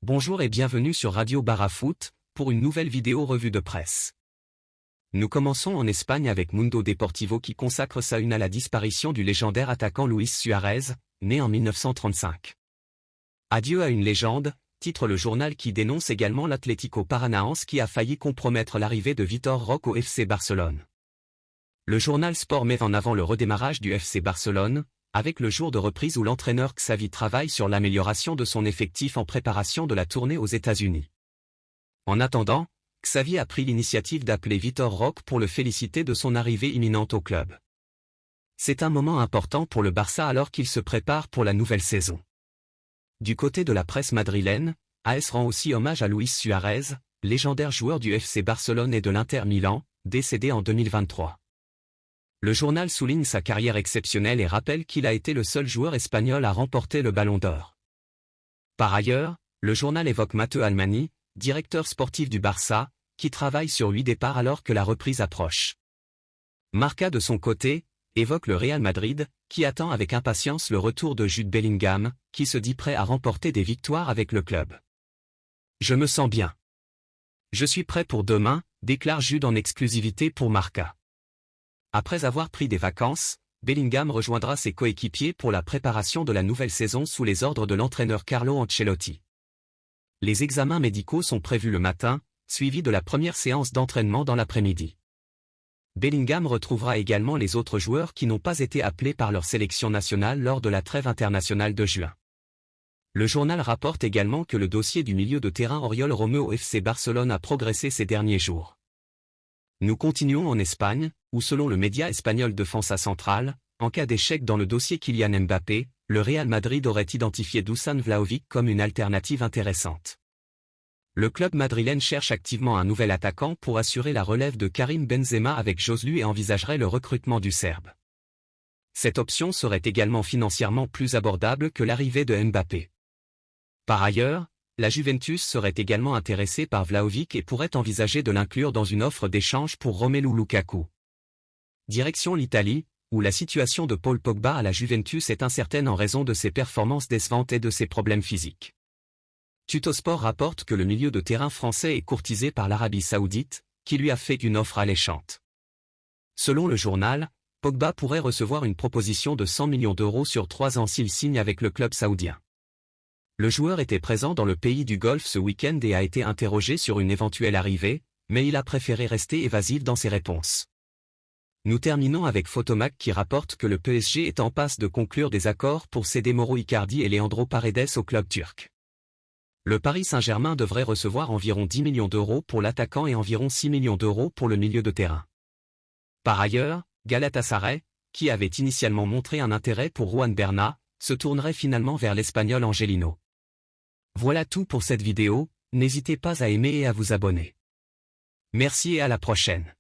Bonjour et bienvenue sur Radio Barafoot, pour une nouvelle vidéo revue de presse. Nous commençons en Espagne avec Mundo Deportivo qui consacre sa une à la disparition du légendaire attaquant Luis Suárez, né en 1935. Adieu à une légende, titre le journal qui dénonce également l'Atlético Paranaense qui a failli compromettre l'arrivée de Vitor Roque au FC Barcelone. Le journal Sport met en avant le redémarrage du FC Barcelone, avec le jour de reprise où l'entraîneur Xavi travaille sur l'amélioration de son effectif en préparation de la tournée aux États-Unis. En attendant, Xavi a pris l'initiative d'appeler Vitor Roque pour le féliciter de son arrivée imminente au club. C'est un moment important pour le Barça alors qu'il se prépare pour la nouvelle saison. Du côté de la presse madrilène, AS rend aussi hommage à Luis Suárez, légendaire joueur du FC Barcelone et de l'Inter Milan, décédé en 2023. Le journal souligne sa carrière exceptionnelle et rappelle qu'il a été le seul joueur espagnol à remporter le Ballon d'Or. Par ailleurs, le journal évoque Mateu Almani, directeur sportif du Barça, qui travaille sur 8 départs alors que la reprise approche. Marca de son côté, évoque le Real Madrid, qui attend avec impatience le retour de Jude Bellingham, qui se dit prêt à remporter des victoires avec le club. Je me sens bien. Je suis prêt pour demain, déclare Jude en exclusivité pour Marca. Après avoir pris des vacances, Bellingham rejoindra ses coéquipiers pour la préparation de la nouvelle saison sous les ordres de l'entraîneur Carlo Ancelotti. Les examens médicaux sont prévus le matin, suivis de la première séance d'entraînement dans l'après-midi. Bellingham retrouvera également les autres joueurs qui n'ont pas été appelés par leur sélection nationale lors de la trêve internationale de juin. Le journal rapporte également que le dossier du milieu de terrain Oriol Romeu au FC Barcelone a progressé ces derniers jours. Nous continuons en Espagne, où selon le média espagnol Defensa Central, en cas d'échec dans le dossier Kylian Mbappé, le Real Madrid aurait identifié Dusan Vlahovic comme une alternative intéressante. Le club madrilène cherche activement un nouvel attaquant pour assurer la relève de Karim Benzema avec Joselu et envisagerait le recrutement du Serbe. Cette option serait également financièrement plus abordable que l'arrivée de Mbappé. Par ailleurs, la Juventus serait également intéressée par Vlahovic et pourrait envisager de l'inclure dans une offre d'échange pour Romelu Lukaku. Direction l'Italie, où la situation de Paul Pogba à la Juventus est incertaine en raison de ses performances décevantes et de ses problèmes physiques. Tuttosport rapporte que le milieu de terrain français est courtisé par l'Arabie Saoudite, qui lui a fait une offre alléchante. Selon le journal, Pogba pourrait recevoir une proposition de 100 millions d'euros sur 3 ans s'il signe avec le club saoudien. Le joueur était présent dans le pays du Golfe ce week-end et a été interrogé sur une éventuelle arrivée, mais il a préféré rester évasif dans ses réponses. Nous terminons avec Photomac qui rapporte que le PSG est en passe de conclure des accords pour céder Mauro Icardi et Leandro Paredes au club turc. Le Paris Saint-Germain devrait recevoir environ 10 millions d'euros pour l'attaquant et environ 6 millions d'euros pour le milieu de terrain. Par ailleurs, Galatasaray, qui avait initialement montré un intérêt pour Juan Bernat, se tournerait finalement vers l'Espagnol Angelino. Voilà tout pour cette vidéo, n'hésitez pas à aimer et à vous abonner. Merci et à la prochaine.